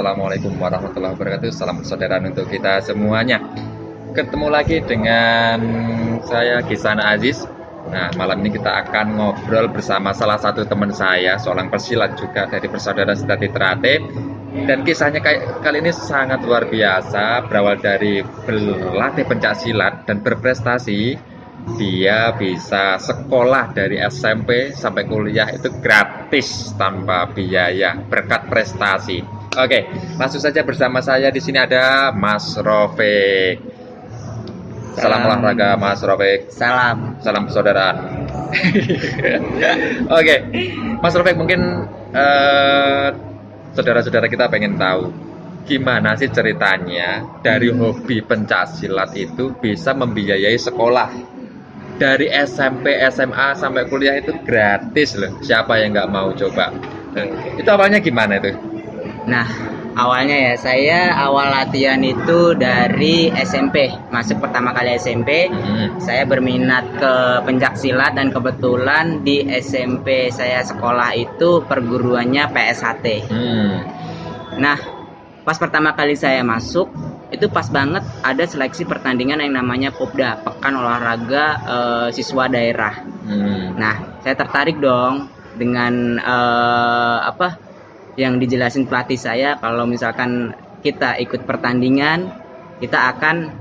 Assalamualaikum warahmatullahi wabarakatuh. Salam persaudaraan untuk kita semuanya. Ketemu lagi dengan saya Gisana Aziz. Nah, malam ini kita akan ngobrol bersama salah satu teman saya, seorang pesilat juga dari Persaudaraan Sejati Ternate. Dan kisahnya kali ini sangat luar biasa, berawal dari berlatih pencaksilat dan berprestasi. Dia bisa sekolah dari SMP sampai kuliah itu gratis tanpa biaya berkat prestasi. Oke, langsung saja bersama saya di sini ada Mas Rofik. Salam olahraga Mas Rofik. Salam. Salam persaudaraan. Oke, Mas Rofik, mungkin saudara-saudara kita pengen tahu gimana sih ceritanya dari hobi pencaksilat itu bisa membiayai sekolah. Dari SMP, SMA sampai kuliah itu gratis loh. Siapa yang nggak mau coba? Itu awalnya gimana itu? Nah, awalnya ya saya awal latihan itu dari SMP. Masuk pertama kali SMP, saya berminat ke pencaksilat dan kebetulan di SMP saya sekolah itu perguruannya PSHT. Nah, pas pertama kali saya masuk itu pas banget ada seleksi pertandingan yang namanya Popda, Pekan Olahraga Siswa Daerah. Nah, saya tertarik dong dengan apa yang dijelasin pelatih saya, kalau misalkan kita ikut pertandingan kita akan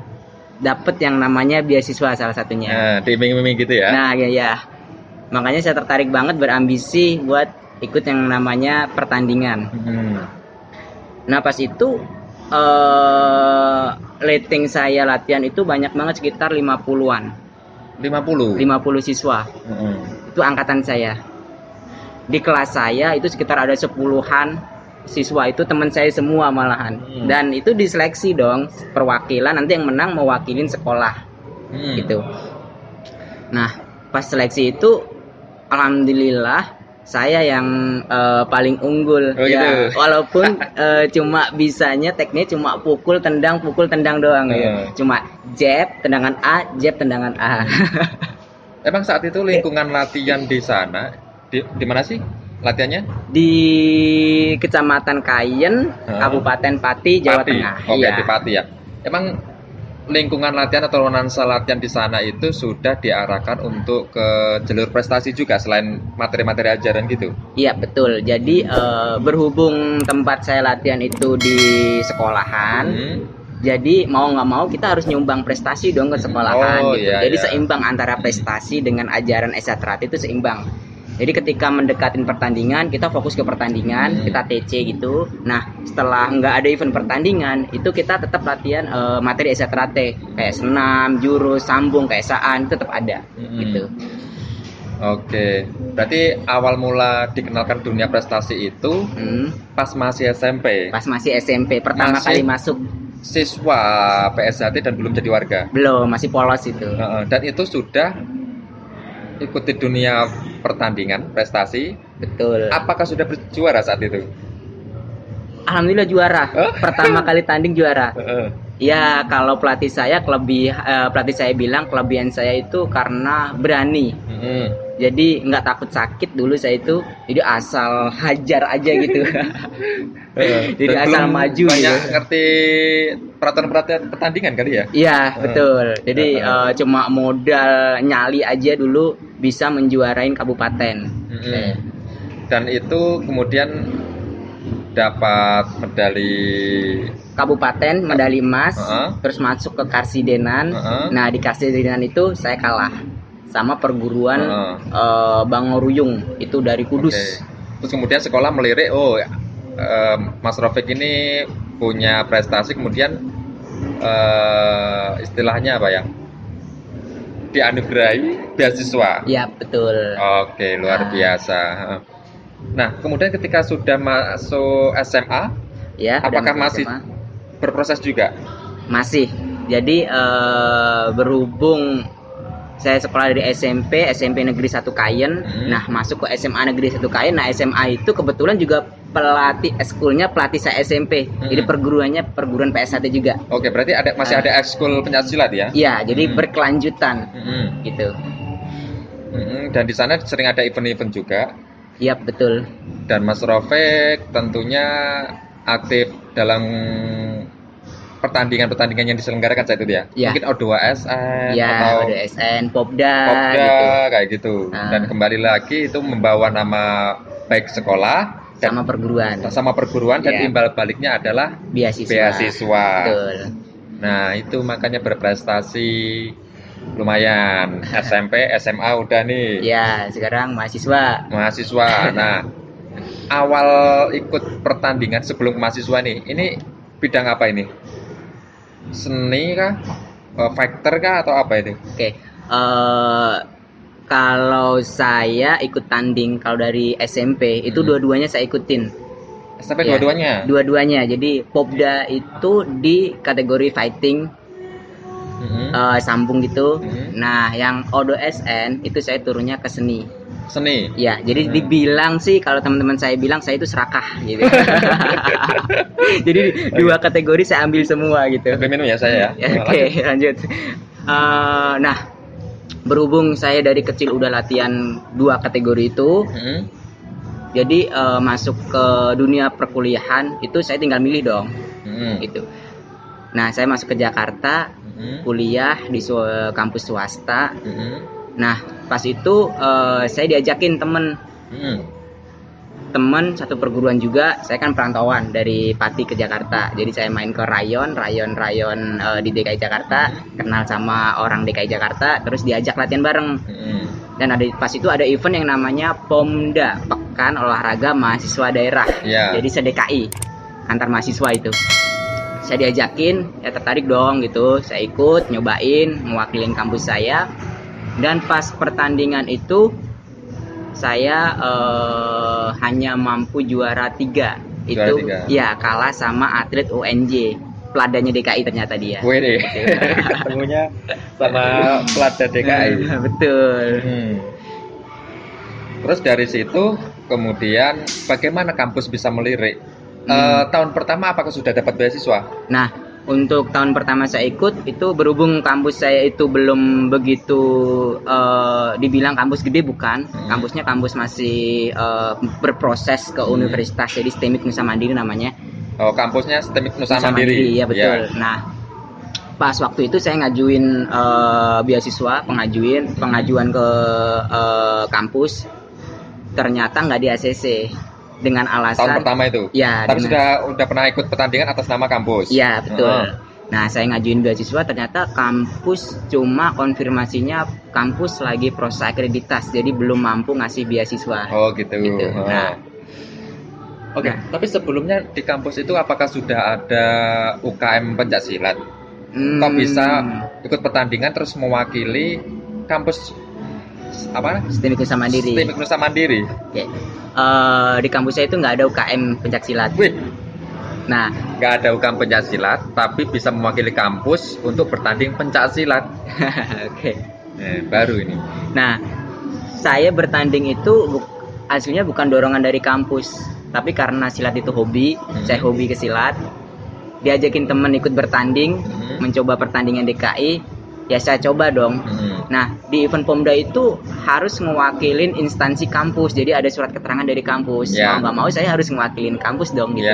dapet yang namanya beasiswa salah satunya. Nah, diiming-iming gitu ya? Nah, ya. Makanya saya tertarik banget, berambisi buat ikut yang namanya pertandingan. Nah, pas itu rating saya latihan itu banyak banget, sekitar 50-an. 50 siswa. Itu angkatan saya. Di kelas saya itu sekitar ada 10-an siswa, itu teman saya semua malahan. Dan itu diseleksi dong, perwakilan, nanti yang menang mewakilin sekolah. Gitu. Nah, pas seleksi itu alhamdulillah saya yang paling unggul. Ya, gitu. Walaupun cuma bisanya tekniknya cuma pukul tendang doang ya. Cuma jab, tendangan A, jab, tendangan A. Emang saat itu lingkungan latihan di sana di mana sih latihannya? Di Kecamatan Kayen, Kabupaten Pati, Jawa Tengah. Oke, di Pati ya. Emang lingkungan latihan atau nuansa latihan di sana itu sudah diarahkan untuk ke jalur prestasi juga selain materi-materi ajaran gitu? Iya, betul. Jadi berhubung tempat saya latihan itu di sekolahan, jadi mau nggak mau kita harus nyumbang prestasi dong ke sekolahan gitu. Jadi seimbang antara prestasi dengan ajaran Esa Ternate itu seimbang. Jadi ketika mendekatin pertandingan, kita fokus ke pertandingan, kita TC gitu. Nah, setelah nggak ada event pertandingan, itu kita tetap latihan materi Esa Ternate, kayak senam, jurus, sambung, keesaan, tetap ada gitu. Oke, berarti awal mula dikenalkan dunia prestasi itu pas masih SMP. Pas masih SMP, pertama kali masuk. Siswa PSHT dan belum jadi warga. Belum, masih polos itu. Dan itu sudah ikuti dunia pertandingan prestasi. Betul. Apakah sudah berjuara saat itu? Alhamdulillah juara. Pertama kali tanding juara. Ya, kalau pelatih saya bilang kelebihan saya itu karena berani. Jadi nggak takut sakit dulu saya itu. Jadi asal hajar aja gitu. Jadi asal maju. Banyak ngerti peraturan pertandingan kali ya? Iya, betul. Jadi cuma modal nyali aja dulu bisa menjuarain kabupaten. Dan itu kemudian dapat medali kabupaten, medali emas, terus masuk ke Karsidenan. Nah, di Karsidenan itu saya kalah sama perguruan Bangoruyung, itu dari Kudus. Terus kemudian sekolah melirik, Mas Rofik ini punya prestasi, kemudian istilahnya apa ya? Dianugerahi beasiswa. Iya, betul. Oke, luar biasa. Nah, kemudian ketika sudah masuk SMA, apakah masih berproses juga? Masih. Jadi berhubung saya sekolah dari SMP Negeri 1 Kayen. Nah, masuk ke SMA Negeri 1 Kayen. Nah, SMA itu kebetulan juga pelatih saya SMP. Jadi perguruan PSHT juga. Oke, berarti masih ada ekskul pencaksilat ya? Iya, jadi berkelanjutan gitu. Dan di sana sering ada event-event juga. Iya, betul. Dan Mas Rofik tentunya aktif dalam pertandingan-pertandingan yang diselenggarakan saat itu ya? Ya. Mungkin O2SN Ya, atau ODSN, Popda Popda gitu. kayak gitu. Dan kembali lagi itu membawa nama baik sekolah dan sama perguruan dan ya. imbal baliknya adalah beasiswa. Betul. Nah, itu makanya berprestasi lumayan. SMP, SMA udah nih. Ya, sekarang mahasiswa. Nah, awal ikut pertandingan sebelum mahasiswa nih, ini bidang apa ini? Seni kah? Fighter kah atau apa itu? Oke. Kalau saya ikut tanding kalau dari SMP itu dua-duanya saya ikutin. SMP Ya, dua-duanya? Dua-duanya. Jadi Popda itu di kategori fighting, sambung gitu. Nah, yang O2SN itu saya turunnya ke seni. Seni? Ya, jadi dibilang sih kalau teman-teman saya bilang saya itu serakah gitu. Jadi dua kategori saya ambil semua gitu. Sambil minum ya saya ya. Oke, lanjut. Nah, berhubung saya dari kecil udah latihan dua kategori itu, jadi masuk ke dunia perkuliahan itu saya tinggal milih dong, gitu. Nah, saya masuk ke Jakarta, kuliah di kampus swasta. Nah, pas itu saya diajakin temen satu perguruan juga. Saya kan perantauan dari Pati ke Jakarta, jadi saya main ke rayon di DKI Jakarta, kenal sama orang DKI Jakarta, terus diajak latihan bareng. Dan pas itu ada event yang namanya Pomda, Pekan Olahraga Mahasiswa Daerah. Jadi se-DKI antar mahasiswa itu. Saya diajakin, ya tertarik dong gitu. Saya ikut nyobain mewakilin kampus saya. Dan pas pertandingan itu saya hanya mampu juara 3. Itu ya kalah sama atlet UNJ, peladanya DKI ternyata dia. Wede. Ketemunya sama pelada DKI. Betul. Terus dari situ kemudian bagaimana kampus bisa melirik? Tahun pertama apakah sudah dapat beasiswa? Nah, untuk tahun pertama saya ikut itu berhubung kampus saya itu belum begitu dibilang kampus gede, bukan. Kampusnya kampus masih berproses ke universitas, jadi STEMIK Nusa Mandiri namanya. Oh, kampusnya STEMIK Nusa Mandiri. Iya betul. Nah, pas waktu itu saya ngajuin beasiswa, pengajuan ke kampus, ternyata nggak di ACC. Dengan alasan tahun pertama itu. Ya. Tapi sudah pernah ikut pertandingan atas nama kampus. Iya betul. Nah, saya ngajuin beasiswa, ternyata kampus cuma konfirmasinya kampus lagi proses akreditas, jadi belum mampu ngasih beasiswa. Oh gitu. Nah, Oke. Tapi sebelumnya di kampus itu apakah sudah ada UKM pencaksilat? Kok bisa ikut pertandingan terus mewakili kampus apa? STEMIK Nusa Mandiri. STEMIK Nusa Mandiri. Oke. Di kampus saya itu nggak ada UKM pencaksilat. Wih. Nah, nggak ada UKM pencaksilat, tapi bisa mewakili kampus untuk bertanding pencaksilat. Oke. Baru ini. Nah, saya bertanding itu aslinya bukan dorongan dari kampus, tapi karena silat itu hobi, saya hobi ke silat. Diajakin temen ikut bertanding, mencoba pertandingan DKI, ya saya coba dong. Nah, di event Pomda itu harus mewakilin instansi kampus, jadi ada surat keterangan dari kampus. Mau nggak mau saya harus mewakilin kampus dong gitu.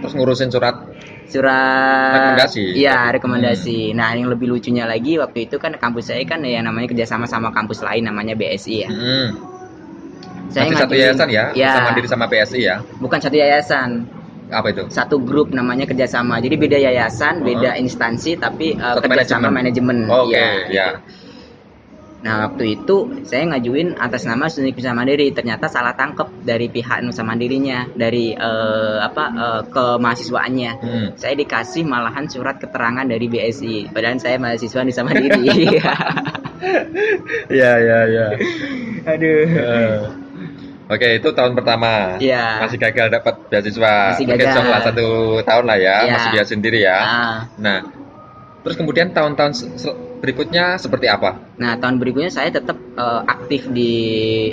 Terus ngurusin surat rekomendasi. Iya, rekomendasi. Nah, yang lebih lucunya lagi waktu itu kan kampus saya kan yang namanya kerjasama sama kampus lain namanya BSI ya. Saya satu yayasan ya, sama diri sama BSI ya. Bukan satu yayasan. Apa itu? Satu grup namanya kerjasama. Jadi beda yayasan, beda instansi, tapi kerjasama manajemen. Oke. Nah, waktu itu saya ngajuin atas nama STEMIK Nusa Mandiri. Ternyata salah tangkep dari pihak Nusa Mandirinya, dari kemahasiswaannya. Saya dikasih malahan surat keterangan dari BSI. Padahal saya mahasiswa Nusa Mandiri. Iya. Aduh. Oke, itu tahun pertama. Masih gagal dapat beasiswa. Mungkin setelah 1 tahun lah ya, masih biasa sendiri ya. Nah, terus kemudian tahun-tahun berikutnya seperti apa? Nah, tahun berikutnya saya tetap aktif di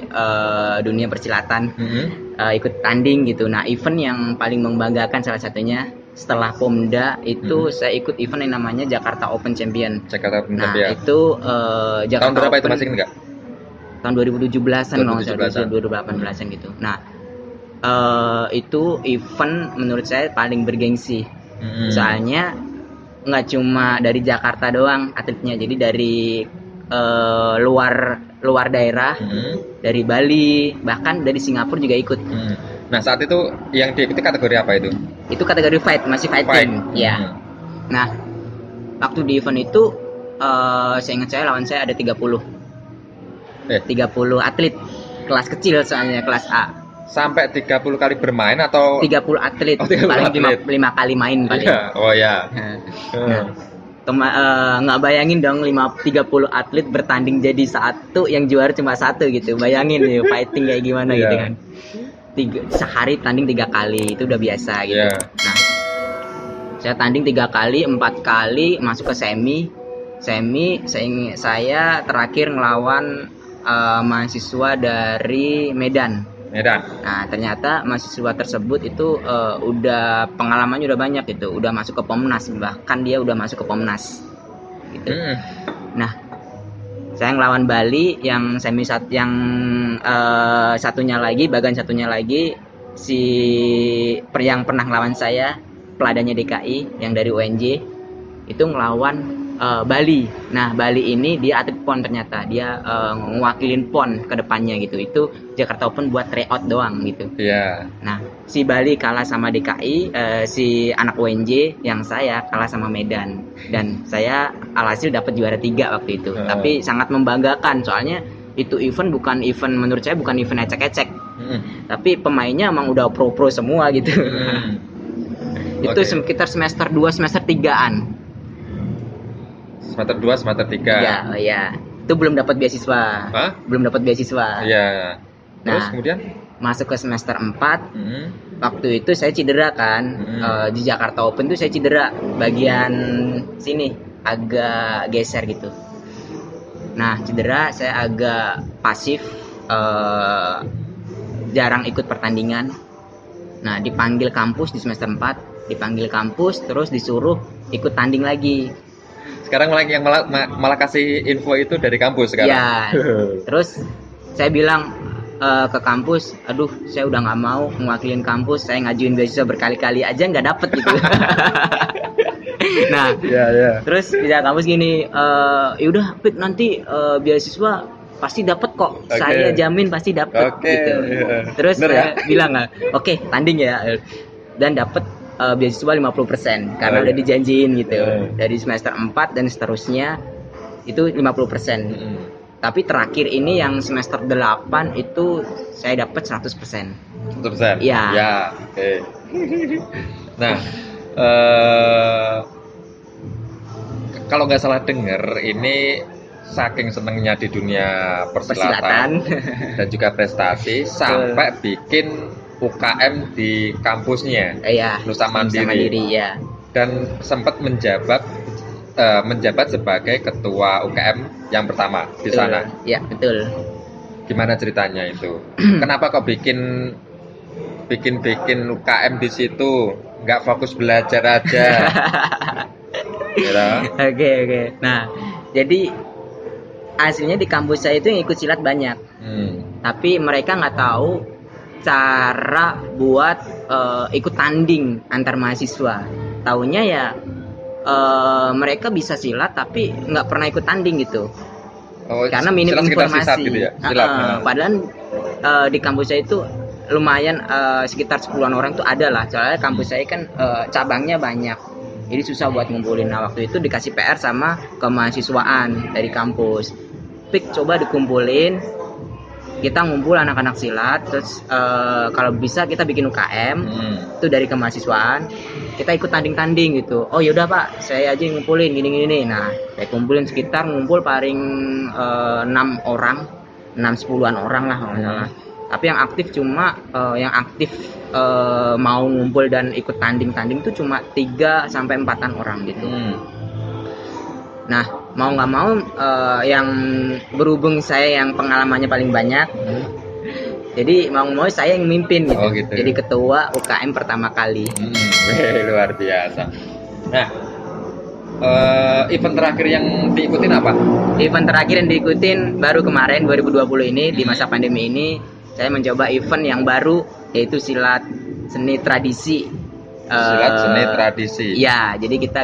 dunia persilatan, ikut tanding gitu. Nah, event yang paling membanggakan salah satunya setelah Pomda itu saya ikut event yang namanya Jakarta Open Champion. Jakarta Open Champion. Nah, itu Jakarta tahun berapa Open, itu masih enggak? Tahun 2017-an kalau nggak salah, 2018-an gitu. Nah, itu event menurut saya paling bergengsi. Soalnya nggak cuma dari Jakarta doang atletnya, jadi dari luar daerah, dari Bali, bahkan dari Singapura juga ikut. Nah, saat itu yang diikuti kategori apa itu? Itu kategori fight, masih fighting. Ya. Nah, waktu di event itu saya ingat lawan saya ada 30 atlet, kelas kecil soalnya, kelas A. Sampai 30 kali bermain atau 30 atlet, paling 5 kali main paling. Oh ya. Nggak bayangin dong 30 atlet bertanding jadi satu, yang juara cuma satu gitu. Bayangin nih fighting kayak gimana gitu kan. Sehari tanding 3 kali itu udah biasa gitu. Nah, saya tanding 3 kali, 4 kali masuk ke semi. Saya terakhir ngelawan mahasiswa dari Medan. Nah, ternyata mahasiswa tersebut itu udah pengalamannya udah banyak gitu, udah masuk ke Pomnas, bahkan dia udah masuk ke Pomnas gitu. Nah, saya ngelawan Bali yang bagian satunya lagi yang pernah ngelawan saya, peladannya DKI yang dari UNJ itu ngelawan Bali. Nah, Bali ini dia atlet PON, ternyata dia ngewakilin PON ke depannya gitu. Itu Jakarta Open buat tryout doang gitu. Nah, si Bali kalah sama DKI, si anak UNJ yang saya kalah sama Medan, dan saya alhasil dapat juara 3 waktu itu. Tapi sangat membanggakan, soalnya itu menurut saya bukan event ecek-ecek. Tapi pemainnya emang udah pro semua gitu. Itu sekitar semester 2, semester 3-an. Semester 2, semester 3. Ya. Itu belum dapat beasiswa. Belum dapat beasiswa. Iya. Terus Nah, kemudian masuk ke semester 4. Waktu itu saya cedera kan. Di Jakarta Open tuh saya cedera bagian sini, agak geser gitu. Nah, cedera, saya agak pasif, jarang ikut pertandingan. Nah, dipanggil kampus di semester 4, terus disuruh ikut tanding lagi. Sekarang malah kasih info itu dari kampus sekarang. Ya. Terus saya bilang ke kampus, aduh, saya udah nggak mau mewakilin kampus, saya ngajuin beasiswa berkali-kali aja nggak dapet gitu. Nah, terus di kampus gini, yaudah Pik, nanti beasiswa pasti dapet kok, saya jamin pasti dapet gitu. Terus saya bilang, oke, tanding ya, dan dapet beasiswa 50% karena udah dijanjiin gitu. Dari semester 4 dan seterusnya itu 50%. Tapi terakhir ini yang semester 8 itu saya dapat 100%. 100%. Ya. Oke. Nah, kalau nggak salah dengar, ini saking senengnya di dunia persilatan dan juga prestasi sampai bikin UKM di kampusnya, Nusa Mandiri, ya. Dan sempat menjabat sebagai ketua UKM yang pertama di sana. Ya, betul. Gimana ceritanya itu? Kenapa kok bikin UKM di situ? Nggak fokus belajar aja? Oke. Nah, jadi aslinya di kampus saya itu yang ikut silat banyak, tapi mereka nggak tahu cara buat ikut tanding antar mahasiswa. Taunya ya mereka bisa silat tapi nggak pernah ikut tanding gitu. Karena minim informasi gitu ya? Padahal di kampus saya itu lumayan, sekitar 10-an orang tuh ada lah. Soalnya kampus saya kan cabangnya banyak, jadi susah buat ngumpulin. Nah, waktu itu dikasih PR sama kemahasiswaan dari kampus, Pik, coba dikumpulin, kita ngumpul anak-anak silat, terus kalau bisa kita bikin UKM. Itu dari kemahasiswaan, kita ikut tanding-tanding gitu. Oh yaudah Pak, saya aja ngumpulin gini. Nah, saya kumpulin ngumpul paling 6-10-an orang lah kalau nggak salah. Tapi yang aktif mau ngumpul dan ikut tanding itu cuma 3-4 orang gitu. Nah, mau nggak mau yang berhubung saya yang pengalamannya paling banyak, jadi mau saya yang mimpin gitu. Gitu. Jadi ketua UKM pertama kali. Luar biasa. Nah, event terakhir yang diikutin apa? Event terakhir yang diikutin baru kemarin 2020 ini, di masa pandemi ini, Saya mencoba event yang baru, yaitu silat seni tradisi. Silat seni tradisi. Ya, jadi kita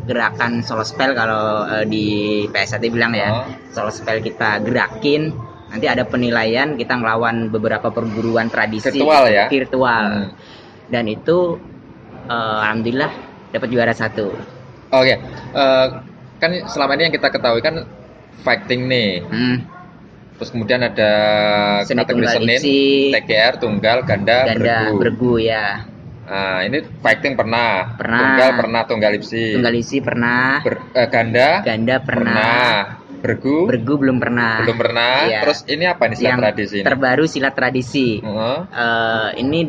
gerakan solo spell kalau di PSAT bilang ya. Solo spell kita gerakin, nanti ada penilaian, kita ngelawan beberapa perguruan tradisi virtual ya. Virtual. Dan itu alhamdulillah dapat juara 1. Oke. Kan selama ini yang kita ketahui kan fighting nih. Terus kemudian ada kategori Senin, TGR, tunggal, ganda, bergu ya. Nah, ini fighting pernah. Tunggal pernah, tunggal ipsi. Tunggal ipsi pernah. Ganda pernah. Bergu belum pernah. Iya. Terus ini apa nih silat tradisi ini? Terbaru silat tradisi. Ini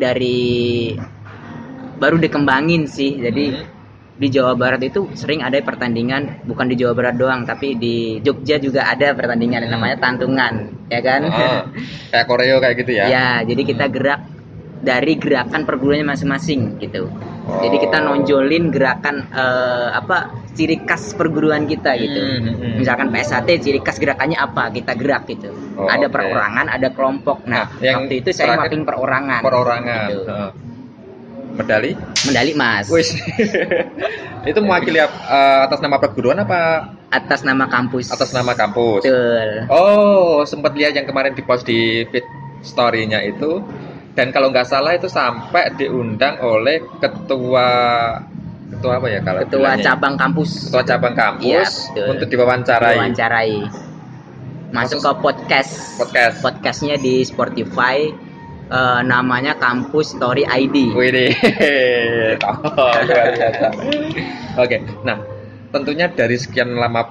baru dikembangin sih. Jadi di Jawa Barat itu sering ada pertandingan, bukan di Jawa Barat doang, tapi di Jogja juga ada pertandingan yang namanya tantungan, ya kan? Kayak koreo kayak gitu ya? Ya, jadi kita gerak dari gerakan perguruannya masing-masing gitu. Jadi kita nonjolin gerakan ciri khas perguruan kita gitu. Misalkan PSAT ciri khas gerakannya apa, kita gerak gitu. Ada perorangan, ada kelompok. Nah, waktu itu saya mapping perorangan. Gitu. Medali Mas. Wis. Itu mewakili atas nama perguruan apa? Atas nama kampus. Betul. Sempat lihat yang kemarin dipost di feed story-nya itu. Dan kalau nggak salah itu sampai diundang oleh ketua apa ya kalau ketua cabang kampus. Ya, untuk diwawancarai. Masuk ke podcastnya di Spotify. Namanya Kampus Story ID. Wih, luar biasa. Oke, nah tentunya dari sekian lama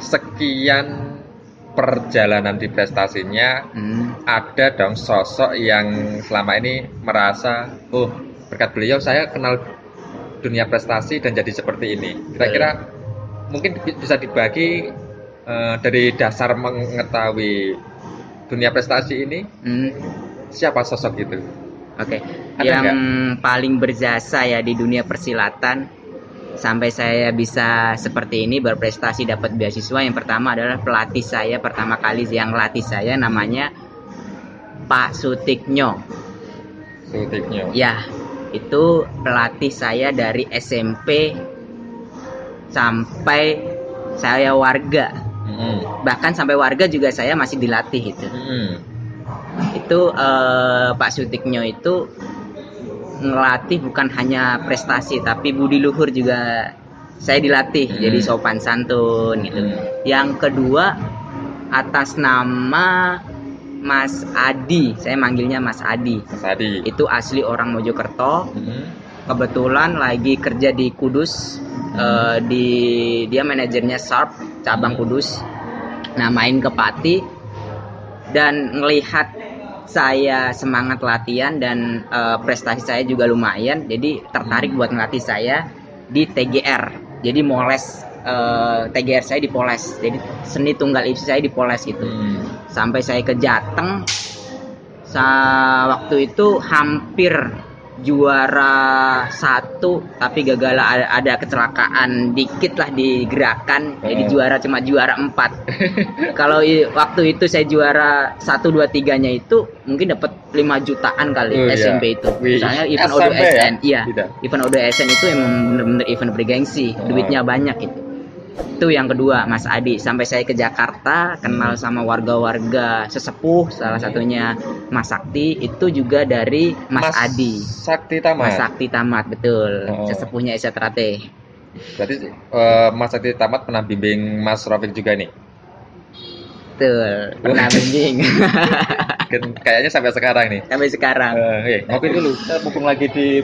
sekian perjalanan di prestasinya, ada dong sosok yang selama ini merasa, berkat beliau saya kenal dunia prestasi dan jadi seperti ini. Kira-kira mungkin bisa dibagi dari dasar mengetahui dunia prestasi ini. Siapa sosok itu? Oke. Yang paling berjasa ya di dunia persilatan sampai saya bisa seperti ini, berprestasi, dapat beasiswa, yang pertama adalah pelatih saya pertama kali yang latih saya, namanya Pak Sutiknyo. Ya, itu pelatih saya dari SMP sampai saya warga. Bahkan sampai warga juga saya masih dilatih itu. Itu Pak Sutiknyo itu ngelatih bukan hanya prestasi tapi budi luhur juga saya dilatih, jadi sopan santun gitu. Yang kedua atas nama Mas Adi, saya manggilnya Mas Adi. Itu asli orang Mojokerto. Kebetulan lagi kerja di Kudus. Dia manajernya Sharp cabang Kudus. Nah, main ke Pati dan ngelihat saya semangat latihan dan prestasi saya juga lumayan, jadi tertarik buat ngelatih saya di TGR. Jadi moles TGR saya dipoles, jadi seni tunggal ipsi saya dipoles gitu. Sampai saya ke Jateng, waktu itu hampir juara 1 tapi gagal, ada kecelakaan dikit lah di gerakan, jadi cuma juara 4. Kalau waktu itu saya juara 1, 2, 3 nya itu mungkin dapat 5 jutaan kali. SMP itu misalnya event ODSN ya? Event ODSN itu emang bener-bener event bergengsi, duitnya banyak itu. Itu yang kedua, Mas Adi. Sampai saya ke Jakarta, kenal sama warga-warga sesepuh, salah satunya Mas Sakti, itu juga dari Mas Adi. Mas Sakti Tamat, betul. Sesepuhnya Esa Trate. Berarti Mas Sakti Tamat pernah bimbing Mas Rafiq juga nih? Betul, pernah bimbing. Kayaknya sampai sekarang nih. Ngopi dulu, mumpung lagi di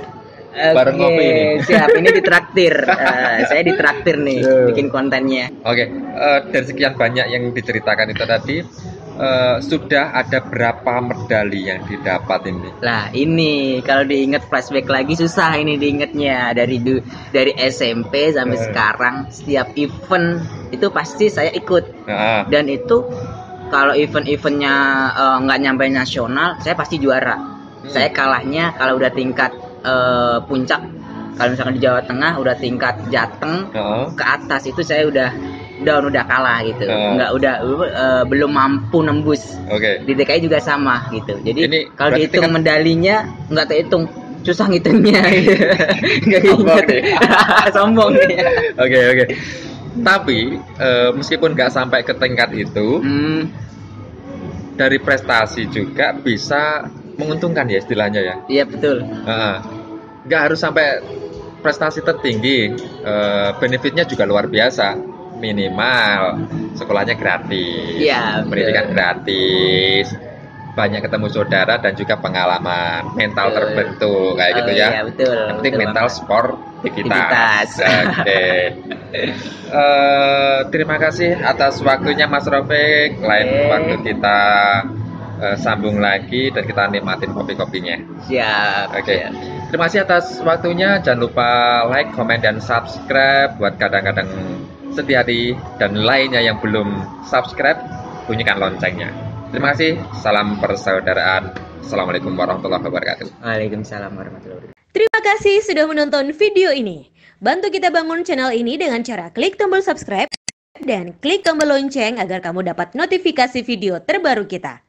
bareng ngopi ini. Siap, ini ditraktir. Saya ditraktir nih bikin kontennya. Dari sekian banyak yang diceritakan itu tadi, sudah ada berapa medali yang didapat ini? Lah, ini kalau diingat flashback lagi susah ini diingatnya. Dari SMP sampai sekarang, setiap event itu pasti saya ikut. Dan itu kalau event-eventnya nggak nyampe nasional, saya pasti juara. Saya kalahnya kalau udah tingkat puncak, kalau misalkan di Jawa Tengah udah tingkat Jateng ke atas, itu saya udah down, udah kalah gitu. Belum mampu nembus. Di DKI juga sama gitu. Jadi kalau dihitung medalinya nggak terhitung, susah ngitungnya. Nggak ingat. Sombong nih. Oke. Tapi meskipun nggak sampai ke tingkat itu, dari prestasi juga bisa menguntungkan ya istilahnya ya. Iya betul. Nggak harus sampai prestasi tertinggi, benefitnya juga luar biasa. Minimal sekolahnya gratis, pendidikan gratis, banyak ketemu saudara dan juga pengalaman, mental terbentuk kayak gitu ya. Iya betul. Yang penting mental sportivitas. Oke. Terima kasih atas waktunya Mas Rafiq. Lain waktu kita sambung lagi dan kita nikmatin kopi-kopinya. Siap. Oke. Terima kasih atas waktunya. Jangan lupa like, komen, dan subscribe. Buat kadang-kadang Setiadi dan lainnya yang belum subscribe, bunyikan loncengnya. Terima kasih. Salam persaudaraan. Assalamualaikum warahmatullahi wabarakatuh. Waalaikumsalam warahmatullahi wabarakatuh. Terima kasih sudah menonton video ini. Bantu kita bangun channel ini dengan cara klik tombol subscribe dan klik tombol lonceng agar kamu dapat notifikasi video terbaru kita.